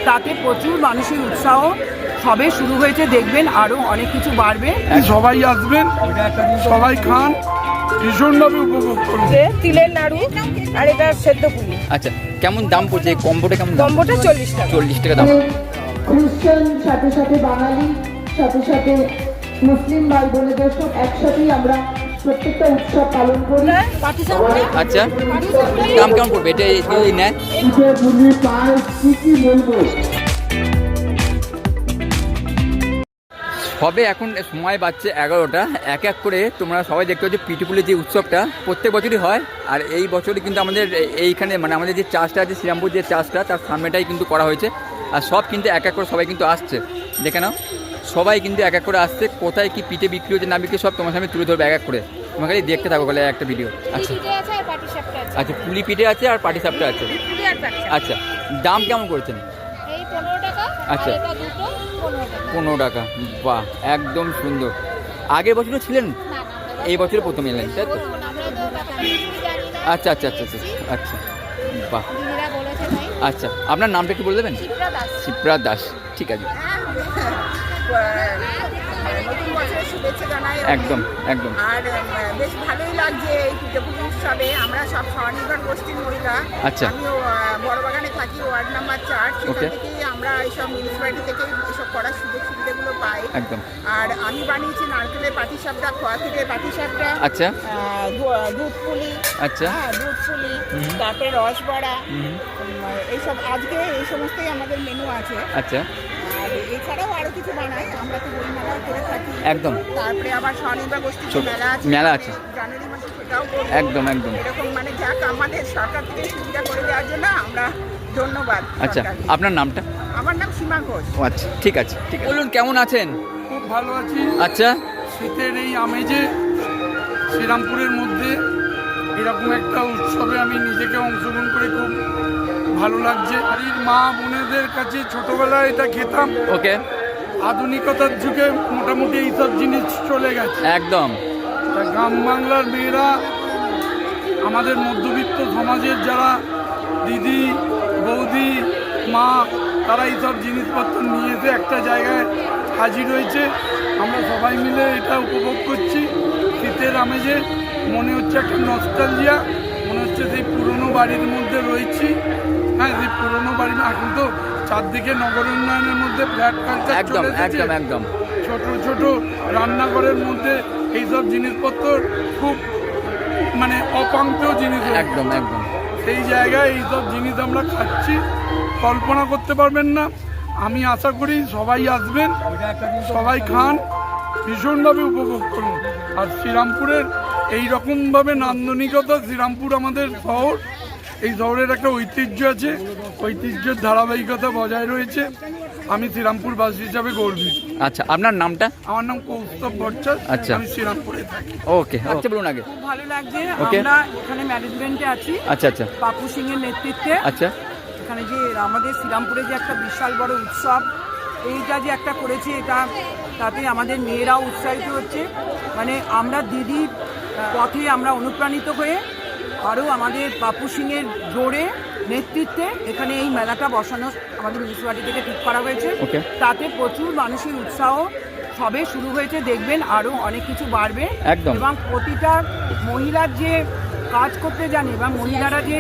তাতে প্রচুর মানুষের উৎসাহ সবে শুরু হয়েছে, দেখবেন আরো অনেক কিছু বাড়বে। সবাই আসবেন, সবাই খান, ভীষণভাবে উপভোগ করুন। তিলের নাড়ু আর এটা সেদ্ধ পুলি। আচ্ছা, কেমন দাম পড়ছে কম্বোটা? কেমন কম্বোটা 40 টাকা। 40 টাকা দাম। খ্রিস্টান সাথে সাথে বাঙালি সাথে সাথে মুসলিম ভাই বোনেদের সব একসাথেই আমরা প্রত্যেকটা উৎসব পালন করি। আচ্ছা, দাম কেমন পড়বে এটা যদি নেয়? হবে এখন সময় বাজছে 11টা। এক এক করে তোমরা সবাই দেখতে পাচ্ছ পিঠেপুলির যে উৎসবটা প্রত্যেক বছরই হয়, আর এই বছরই কিন্তু আমাদের এইখানে মানে আমাদের যে চাষটা আছে শ্রীরামপুর যে চাষটা তার সামনেটাই কিন্তু করা হয়েছে। আর সব কিন্তু এক এক করে সবাই কিন্তু আসছে, দেখে নাও সবাই কিন্তু এক এক করে আসছে। কোথায় কি পিঠে বিক্রি হচ্ছে না বিক্রি সব তোমার সামনে তুলে ধরবে এক এক করে, তোমাকে দেখতে থাকো বলে একটা ভিডিও। আচ্ছা আচ্ছা, পুলি পিঠে আছে আর পাটি সাপটা আছে। আচ্ছা, দাম কেমন করেছেন? আচ্ছা 15 টাকা। বাহ, একদম সুন্দর। আগের বছরও ছিলেন, এই বছরে প্রথম এলেন তাই তো? আচ্ছা আচ্ছা আচ্ছা আচ্ছা আচ্ছা, বাহ। আচ্ছা, আপনার নামটা একটু বলে দেবেন? শিপ্রা দাস। ঠিক আছে, নতুন বছরের শুভেচ্ছা জানাই। একদম একদম। আর বেশ ভালোই লাগছে এই পিঠেপুলি উৎসবে। আমরা সব স্বনির্ভর গোষ্ঠীর মহিলা। আচ্ছা, আমিও বড় বাগানে থাকি, ওয়ার্ড নাম্বার 4। সেখান থেকেই আমরা এইসব মিউনিসিপ্যালিটি থেকে এসব করার সুযোগ সুবিধাগুলো পাই। একদম। আর আমি বানিয়েছি নারকেলের পাটিসাপটা, খোয়া থেকে পাটিসাপটা। আচ্ছা, দুধ পুলি। আচ্ছা, দুধ পুলি, তারপরে রসবড়া, এইসব আজকে এই সমস্তই আমাদের মেনু আছে। আচ্ছা, আর এছাড়াও আরো কিছু বানাই, আমরা তো বই মেলাও করে থাকি। একদম। তারপরে আবার স্বনির্ভর গোষ্ঠীর মেলা আছে জানুয়ারি মাসে, সেটাও করব। একদম একদম। এরকম মানে যাক আমাদের সরকার থেকে সুবিধা করে দেওয়ার জন্য আমরা ধন্যবাদ। আচ্ছা, আপনার নামটা? আমার নাম সীমা ঘোষ। ও আচ্ছা, ঠিক আছে ঠিক আছে। বলুন কেমন আছেন? খুব ভালো আছি। আচ্ছা, শীতের এই আমেজে শ্রীরামপুরের মধ্যে এরকম একটা উৎসবে আমি নিজেকে অংশগ্রহণ করে খুব ভালো লাগছে। বাড়ির মা বোনেদের কাছে ছোটবেলায় এটা খেতাম, ওকে। আধুনিকতার যুগে মোটামুটি এইসব জিনিস চলে গেছে একদম। তা গ্রাম বাংলার মেয়েরা, আমাদের মধ্যবিত্ত সমাজের যারা দিদি বৌদি মা, তারা এইসব জিনিসপত্র নিয়ে এসে একটা জায়গায় হাজির হয়েছে। আমরা সবাই মিলে এটা উপভোগ করছি শীতের আমেজে। মনে হচ্ছে একটা নস্টালজিয়া, মনে হচ্ছে সেই পুরনো বাড়ির মধ্যে রয়েছি। হ্যাঁ, সেই পুরনো বাড়ি। এখন তো চারদিকে নগর উন্নয়নের মধ্যে ফ্ল্যাট কালচার একদম চলে এসেছে। একদম একদম। ছোট ছোট রান্নাঘরের মধ্যে এইসব জিনিসপত্র খুব মানে অপাঙ্ক্তেয় জিনিস। একদম একদম। সেই জায়গায় এইসব জিনিস আমরা খাচ্ছি, কল্পনা করতে পারবেন না। আমি আশা করি সবাই আসবেন, সবাই খান, ভীষণভাবে উপভোগ করুন। আর শ্রীরামপুরের এইরকমভাবে নান্দনিকতা, শ্রীরামপুর আমাদের শহর, এই শহরের একটা ঐতিহ্য আছে, ঐতিহ্যের ধারাবাহিকতা বজায় রয়েছে। আমি শ্রীরামপুরবাসী হিসাবে গর্বিত। আচ্ছা, আপনার নামটা? আমার নাম কৌস্তব ভট্টাচার্য। আচ্ছা, আমি শ্রীরামপুরে থাকি। ওকে। আচ্ছা, বলুন আগে। খুব ভালো লাগছে। ওকে। আমরা এখানে ম্যানেজমেন্টে আছি। আচ্ছা আচ্ছা পাপু সিং এর নেতৃত্বে। আচ্ছা, এখানে যে আমাদের শ্রীরামপুরে যে একটা বিশাল বড় উৎসব, এইটা যে একটা করেছে, এটা তাতে আমাদের মেয়েরাও উৎসাহিত হচ্ছে। মানে আমরা দিদির পথে আমরা অনুপ্রাণিত হয়ে আরও আমাদের পাপু সিংয়ের জোরে নেতৃত্বে এখানে এই মেলাটা বসানো আমাদের মিউনিসিপ্যালিটি থেকে ঠিক করা হয়েছে। ওকে। তাতে প্রচুর মানুষের উৎসাহ সবে শুরু হয়েছে, দেখবেন আরও অনেক কিছু বাড়বে। একদম। এবং প্রতিটা মহিলার যে কাজ করতে জানে বা মহিলারা যে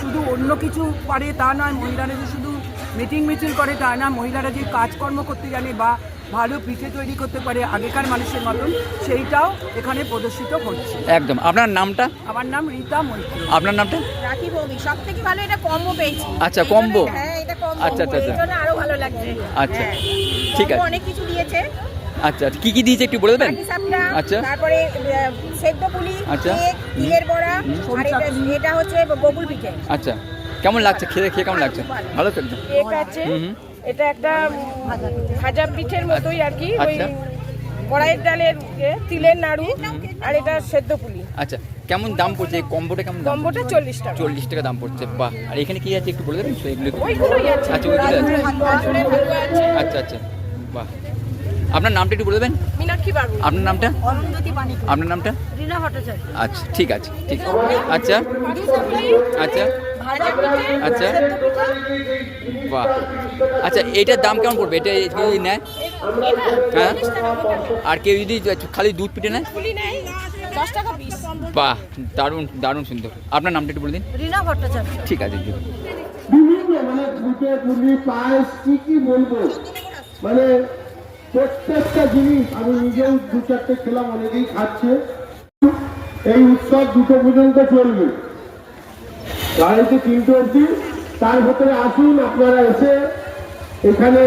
শুধু অন্য কিছু পারে তা নয়, মহিলারা যে শুধু মিটিং মিছিল করে তা না, মহিলারা যে কাজকর্ম করতে জানে বা ভালো পিঠে তৈরি করতে পারে আগেকার মানুষের মতন, সেইটাও এখানে প্রদর্শিত হচ্ছে। একদম। আপনার নামটা? আমার নাম রীতা মৈত্রী। আপনার নামটা? রাখি বৌদি। সব থেকে ভালো এটা কম্বো পেয়েছি। আচ্ছা, কম্বো। হ্যাঁ, এটা কম্বো। আচ্ছা আচ্ছা আচ্ছা, এই জন্য আরো ভালো লাগছে। আচ্ছা, ঠিক আছে। অনেক কিছু দিয়েছে। আচ্ছা, কি কি দিয়েছে একটু বলে দেবেন? পাটিসাপটা, আচ্ছা, তারপরে সেদ্ধ পুলি, আচ্ছা, কেক, তিলের বড়া, আর এটা হচ্ছে গোকুল পিঠে। আচ্ছা, কেমন লাগছে খেয়ে কেমন লাগছে? ভালো তো একদম। কেক আছে, এটা একটা ভাজা পিঠের মতোই আর কি, ওই আচ্ছা। কড়াইয়ের ডালের তিলের নাড়ু, আর এটা সেদ্ধ পুলি। আচ্ছা, কেমন দাম পড়ছে এই কম্বোটা? কেমন দাম? কম্বোটা 40 টাকা। 40 টাকা দাম পড়ছে। বাহ। আর এখানে কি আছে একটু বলে দেবেন? এগুলো ওইগুলোই আছে। আচ্ছা, ওইগুলো আছে। গাজরের হালুয়া আছে। আচ্ছা আচ্ছা, বাহ। আপনার নামটা একটু বলে দেবেন? মীনাক্ষী বাবু। আপনার নামটা? অরুন্ধতী পানি। আপনার নামটা? রীনা ভট্টাচার্য। আচ্ছা, ঠিক আছে ঠিক আছে। আচ্ছা আচ্ছা আচ্ছা বাহ, আচ্ছা এইটার দাম কেমন পড়বে? এটা কেউ যদি নেয়, হ্যাঁ, আর কেউ যদি খালি দুধ পিঠে নেয়? 10 টাকা পিস। বাহ, দারুণ দারুণ সুন্দর। আপনার নামটা একটু বলে দিন। রিনা ভট্টাচার্য। ঠিক আছে দিদি। বিভিন্ন মানে পিঠে পুলি পায়েস কি বলবো, মানে প্রত্যেকটা জিনিস আমি নিজেও 2-4টে খেলাম, অনেকেই খাচ্ছে। এই উৎসব 2টো পর্যন্ত চলবে, 2:30 অবধি। তার ভেতরে আসুন আপনারা এসে এখানে।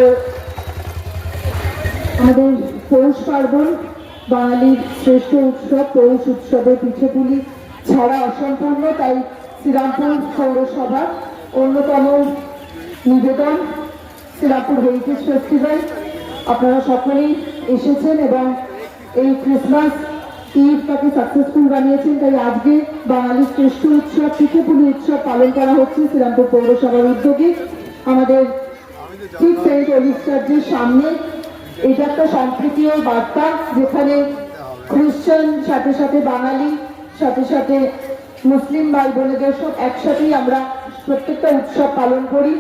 আমাদের পৌষ পার্বণ বাঙালির শ্রেষ্ঠ উৎসব। পৌষ উৎসবে পিঠেপুলি ছাড়া অসম্পূর্ণ, তাই শ্রীরামপুর পৌরসভার অন্যতম নিবেদন শ্রীরামপুর হেরিটেজ ফেস্টিভ্যাল। আপনারা সকলেই এসেছেন এবং এই ক্রিসমাস ঈদটাকে সাকসেসফুল বানিয়েছেন, তাই আজকে বাঙালির শ্রেষ্ঠ উৎসব পিঠেপুলি উৎসব পালন করা হচ্ছে শ্রীরামপুর পৌরসভার উদ্যোগে। আমাদের ঠিক সেন্ট অলিভ চার্চের সামনে এটা একটা সম্প্রীতির বার্তা, যেখানে খ্রিস্টান সাথে সাথে বাঙালি সাথে সাথে মুসলিম ভাই বোনেদের সব একসাথেই আমরা প্রত্যেকটা উৎসব পালন করি।